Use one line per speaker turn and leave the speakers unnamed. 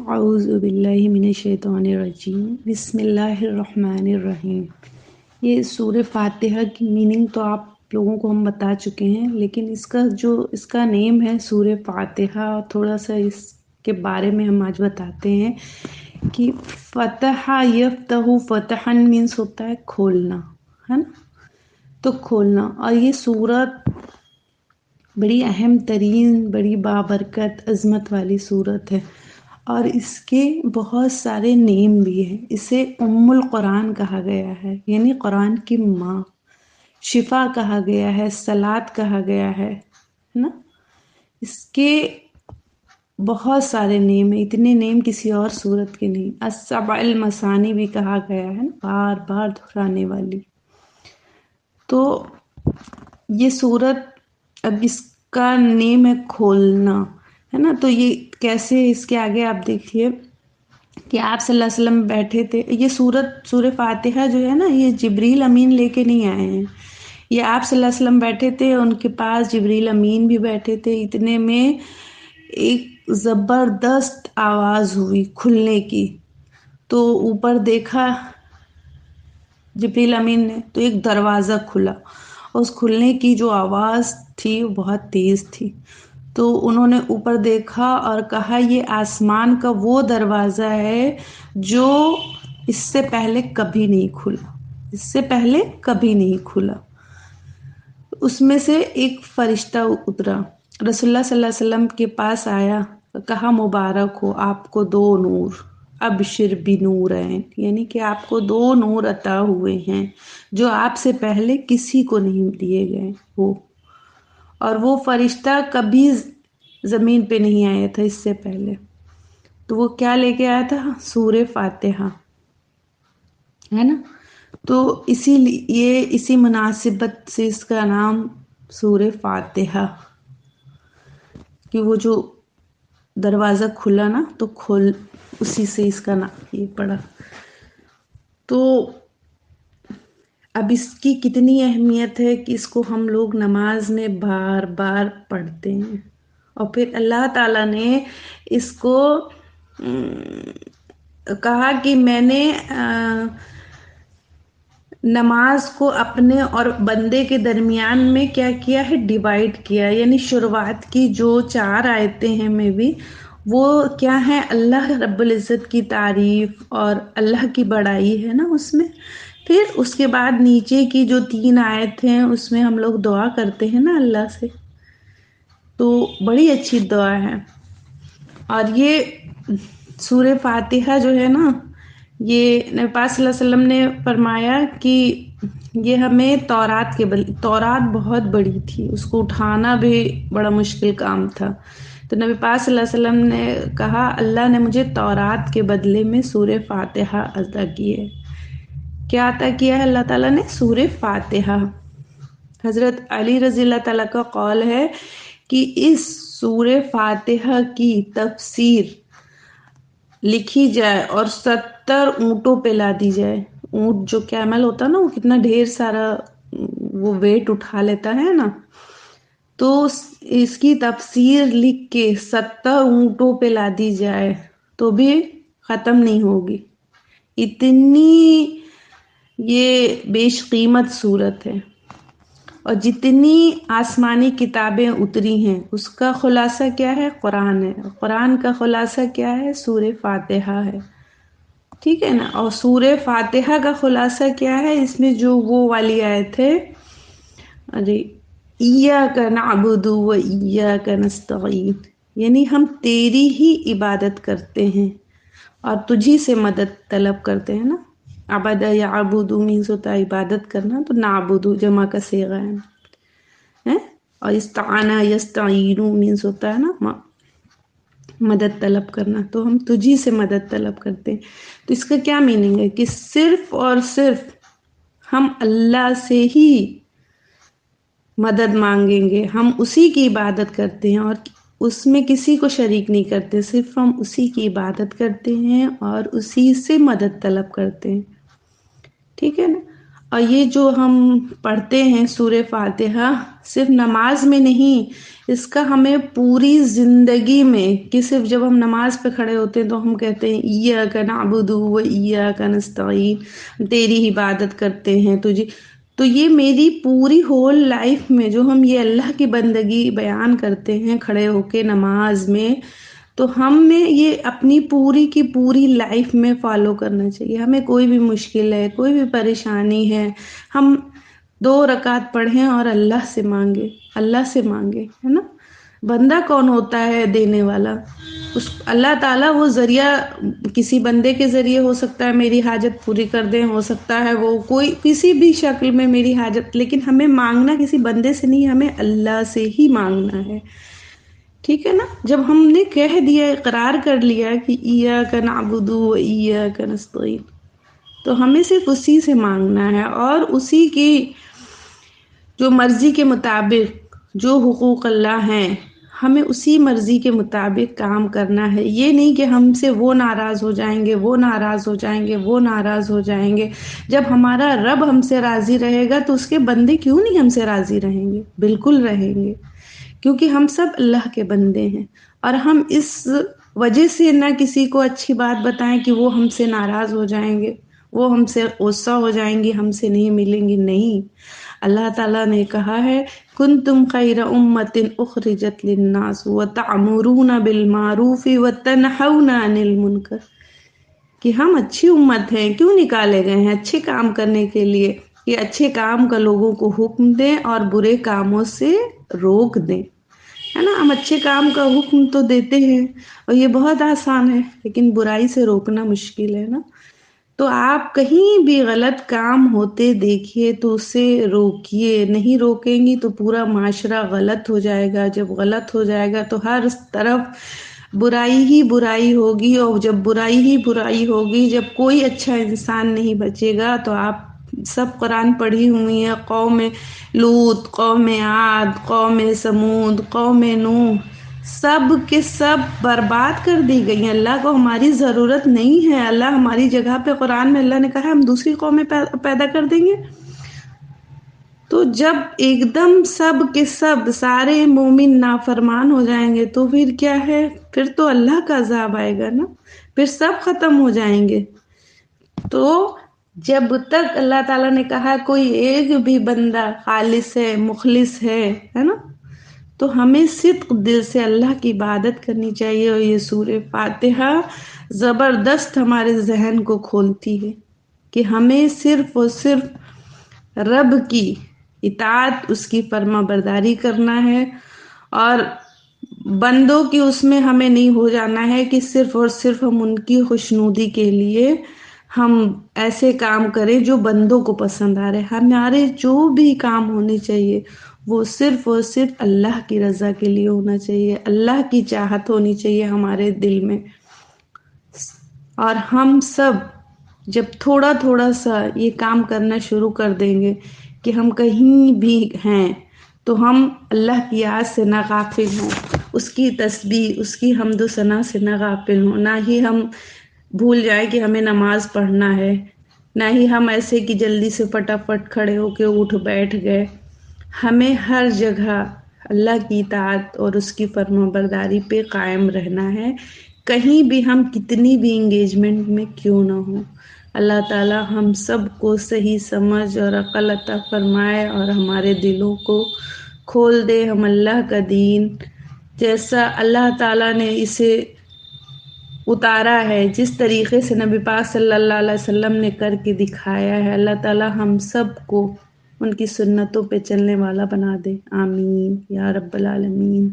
اعوذ باللہ من الشیطان الرجیم بسم اللہ الرحمن الرحیم۔ یہ سورہ فاتحہ کی میننگ تو آپ لوگوں کو ہم بتا چکے ہیں، لیکن اس کا نیم ہے سورہ فاتحہ، اور تھوڑا سا اس کے بارے میں ہم آج بتاتے ہیں کہ فتح یفتح فتحن مینس ہوتا ہے کھولنا، ہے نا؟ تو کھولنا، اور یہ سورت بڑی اہم ترین، بڑی بابرکت، عظمت والی سورت ہے، اور اس کے بہت سارے نیم بھی ہیں۔ اسے ام القرآن کہا گیا ہے، یعنی قرآن کی ماں، شفا کہا گیا ہے، صلاۃ کہا گیا ہے نا؟ اس کے بہت سارے نیم ہیں، اتنے نیم کسی اور سورت کے نہیں۔ السبع المثانی بھی کہا گیا ہے نا، بار بار دہرانے والی۔ تو یہ سورت، اب اس کا نیم ہے کھولنا، ہے نا؟ تو یہ کیسے، اس کے آگے آپ دیکھیے کہ آپ صلی اللہ علیہ وسلم بیٹھے تھے۔ یہ سورہ فاتحہ جو ہے نا، یہ جبریل امین لے کے نہیں آئے ہیں، یہ آپ صلی اللہ علیہ وسلم بیٹھے تھے، ان کے پاس جبریل امین بھی بیٹھے تھے۔ اتنے میں ایک زبردست آواز ہوئی کھلنے کی، تو اوپر دیکھا جبریل امین نے، تو ایک دروازہ کھلا، اور اس کھلنے کی جو آواز تھی وہ بہت تیز تھی۔ تو انہوں نے اوپر دیکھا اور کہا یہ آسمان کا وہ دروازہ ہے جو اس سے پہلے کبھی نہیں کھلا، اس سے پہلے کبھی نہیں کھلا۔ اس میں سے ایک فرشتہ اترا، رسول اللہ صلی اللہ علیہ وسلم کے پاس آیا، کہا مبارک ہو آپ کو 2 نور، ابشر بنورین، یعنی کہ آپ کو 2 نور عطا ہوئے ہیں جو آپ سے پہلے کسی کو نہیں دیے گئے وہ، اور وہ فرشتہ کبھی زمین پہ نہیں آیا تھا اس سے پہلے۔ تو وہ کیا لے کے آیا تھا؟ سورہ فاتحہ، ہے نا؟ تو اسی مناسبت سے اس کا نام سورہ فاتحہ، کہ وہ جو دروازہ کھلا نا، تو اسی سے اس کا نام یہ پڑا۔ تو اب اس کی کتنی اہمیت ہے کہ اس کو ہم لوگ نماز میں بار بار پڑھتے ہیں، اور پھر اللہ تعالیٰ نے اس کو کہا کہ میں نے نماز کو اپنے اور بندے کے درمیان میں کیا کیا ہے، ڈیوائیڈ کیا، یعنی شروعات کی جو 4 آیتیں ہیں میں بھی، وہ کیا ہے، اللہ رب العزت کی تعریف اور اللہ کی بڑائی ہے نا اس میں۔ پھر اس کے بعد نیچے کی جو 3 آیت ہیں اس میں ہم لوگ دعا کرتے ہیں نا اللہ سے، تو بڑی اچھی دعا ہے۔ اور یہ سورہ فاتحہ جو ہے نا، یہ نبی پاک صلی اللہ علیہ وسلم نے فرمایا کہ یہ ہمیں تورات بہت بڑی تھی، اس کو اٹھانا بھی بڑا مشکل کام تھا، تو نبی پاک صلی اللہ علیہ وسلم نے کہا اللہ نے مجھے تورات کے بدلے میں سورہ فاتحہ عطا کی ہے۔ کیا عطا کیا ہے اللہ تعالیٰ نے؟ سورہ فاتحہ۔ حضرت علی رضی اللہ تعالیٰ کا قول ہے کہ اس سورہ فاتحہ کی تفسیر لکھی جائے اور 70 اونٹوں پہ لا دی جائے، اونٹ جو کیمل ہوتا نا، وہ کتنا ڈھیر سارا وہ ویٹ اٹھا لیتا ہے نا، تو اس کی تفسیر لکھ کے 70 اونٹوں پہ لا دی جائے تو بھی ختم نہیں ہوگی، اتنی یہ بیش قیمت صورت ہے۔ اور جتنی آسمانی کتابیں اتری ہیں اس کا خلاصہ کیا ہے؟ قرآن ہے، قرآن کا خلاصہ کیا ہے؟ سورہ فاتحہ ہے، ٹھیک ہے نا؟ اور سورہ فاتحہ کا خلاصہ کیا ہے؟ اس میں جو وہ والی آیت ہے، ایاک نعبد و ایاک نستعین، یعنی ہم تیری ہی عبادت کرتے ہیں اور تجھی سے مدد طلب کرتے ہیں نا۔ عبد یعبد مینس ہوتا ہے عبادت کرنا، تو نعبد جمع کا صیغہ ہے، اور استعانہ یستعین مینس ہوتا ہے نا مدد طلب کرنا، تو ہم تجھی سے مدد طلب کرتے ہیں۔ تو اس کا کیا میننگ ہے کہ صرف اور صرف ہم اللہ سے ہی مدد مانگیں گے، ہم اسی کی عبادت کرتے ہیں اور اس میں کسی کو شریک نہیں کرتے، صرف ہم اسی کی عبادت کرتے ہیں اور اسی سے مدد طلب کرتے ہیں، ٹھیک ہے نا؟ اور یہ جو ہم پڑھتے ہیں سورہ فاتحہ صرف نماز میں نہیں، اس کا ہمیں پوری زندگی میں، کہ صرف جب ہم نماز پہ کھڑے ہوتے ہیں تو ہم کہتے ہیں ایاک نعبد و ایاک نستعین، تیری عبادت کرتے ہیں تجھے، تو یہ میری پوری ہول لائف میں جو ہم یہ اللہ کی بندگی بیان کرتے ہیں کھڑے ہو کے نماز میں، تو ہم نے یہ اپنی پوری کی پوری لائف میں فالو کرنا چاہیے۔ ہمیں کوئی بھی مشکل ہے، کوئی بھی پریشانی ہے، ہم 2 رکعت پڑھیں اور اللہ سے مانگے، اللہ سے مانگے، ہے نا۔ بندہ کون ہوتا ہے دینے والا؟ اللہ تعالیٰ وہ ذریعہ کسی بندے کے ذریعے ہو سکتا ہے میری حاجت پوری کر دیں، ہو سکتا ہے وہ کوئی کسی بھی شکل میں میری حاجت، لیکن ہمیں مانگنا کسی بندے سے نہیں، ہمیں اللہ سے ہی مانگنا ہے، ٹھیک ہے نا۔ جب ہم نے کہہ دیا، اقرار کر لیا کہ ایاک نعبد و ایاک نستعین، تو ہمیں صرف اسی سے مانگنا ہے، اور اسی کی جو مرضی کے مطابق جو حقوق اللہ ہیں ہمیں اسی مرضی کے مطابق کام کرنا ہے۔ یہ نہیں کہ ہم سے وہ ناراض ہو جائیں گے، وہ ناراض ہو جائیں گے، وہ ناراض ہو جائیں گے۔ جب ہمارا رب ہم سے راضی رہے گا تو اس کے بندے کیوں نہیں ہم سے راضی رہیں گے؟ بالکل رہیں گے، کیونکہ ہم سب اللہ کے بندے ہیں، اور ہم اس وجہ سے نہ کسی کو اچھی بات بتائیں کہ وہ ہم سے ناراض ہو جائیں گے، وہ ہم سے غصہ ہو جائیں گی، ہم سے نہیں ملیں گی، نہیں۔ اللہ تعالیٰ نے کہا ہے کنتم خیر امت اخرجت للناس وتعمرون بالمعروف وتنہون عن المنکر، کہ ہم اچھی امت ہیں، کیوں نکالے گئے ہیں؟ اچھے کام کرنے کے لیے، کہ اچھے کام کا لوگوں کو حکم دیں اور برے کاموں سے روک دیں، ہے نا۔ ہم اچھے کام کا حکم تو دیتے ہیں اور یہ بہت آسان ہے، لیکن برائی سے روکنا مشکل ہے نا۔ تو آپ کہیں بھی غلط کام ہوتے دیکھیے تو اسے روکیے، نہیں روکیں گی تو پورا معاشرہ غلط ہو جائے گا، جب غلط ہو جائے گا تو ہر طرف برائی ہی برائی ہوگی، اور جب برائی ہی برائی ہوگی، جب کوئی اچھا انسان نہیں بچے گا، تو آپ سب قرآن پڑھی ہوئی ہیں، قوم لوط، قوم عاد، قوم سمود، قوم نوح، سب کے سب برباد کر دی گئی ہیں۔ اللہ کو ہماری ضرورت نہیں ہے، اللہ ہماری جگہ پہ قرآن میں اللہ نے کہا ہم دوسری قومیں پیدا کر دیں گے۔ تو جب ایک دم سب کے سب سارے مومن نافرمان ہو جائیں گے تو پھر کیا ہے؟ پھر تو اللہ کا عذاب آئے گا نا، پھر سب ختم ہو جائیں گے۔ تو جب تک اللہ تعالیٰ نے کہا کوئی ایک بھی بندہ خالص ہے، مخلص ہے نا، تو ہمیں صدق دل سے اللہ کی عبادت کرنی چاہیے، اور یہ سورہ فاتحہ زبردست ہمارے ذہن کو کھولتی ہے کہ ہمیں صرف اور صرف رب کی اطاعت، اس کی فرما برداری کرنا ہے، اور بندوں کی اس میں ہمیں نہیں ہو جانا ہے کہ صرف اور صرف ہم ان کی خوشنودی کے لیے ہم ایسے کام کریں جو بندوں کو پسند آ رہے۔ ہمارے جو بھی کام ہونے چاہیے وہ صرف اور صرف اللہ کی رضا کے لیے ہونا چاہیے، اللہ کی چاہت ہونی چاہیے ہمارے دل میں۔ اور ہم سب جب تھوڑا تھوڑا سا یہ کام کرنا شروع کر دیں گے کہ ہم کہیں بھی ہیں تو ہم اللہ کی یاد سے نہ غافل ہوں، اس کی تسبیح، اس کی حمد و ثنا سے نہ غافل ہوں، نہ ہی ہم بھول جائیں کہ ہمیں نماز پڑھنا ہے، نہ ہی ہم ایسے کہ جلدی سے فٹافٹ کھڑے ہو کے اٹھ بیٹھ گئے۔ ہمیں ہر جگہ اللہ کی اطاعت اور اس کی فرما برداری پہ قائم رہنا ہے، کہیں بھی ہم کتنی بھی انگیجمنٹ میں کیوں نہ ہوں۔ اللہ تعالی ہم سب کو صحیح سمجھ اور عقل عطا فرمائے، اور ہمارے دلوں کو کھول دے، ہم اللہ کا دین جیسا اللہ تعالیٰ نے اسے اتارا ہے، جس طریقے سے نبی پاک صلی اللہ علیہ وسلم نے کر کے دکھایا ہے، اللہ تعالیٰ ہم سب کو ان کی سنتوں پہ چلنے والا بنا دے، آمین یا رب العالمین۔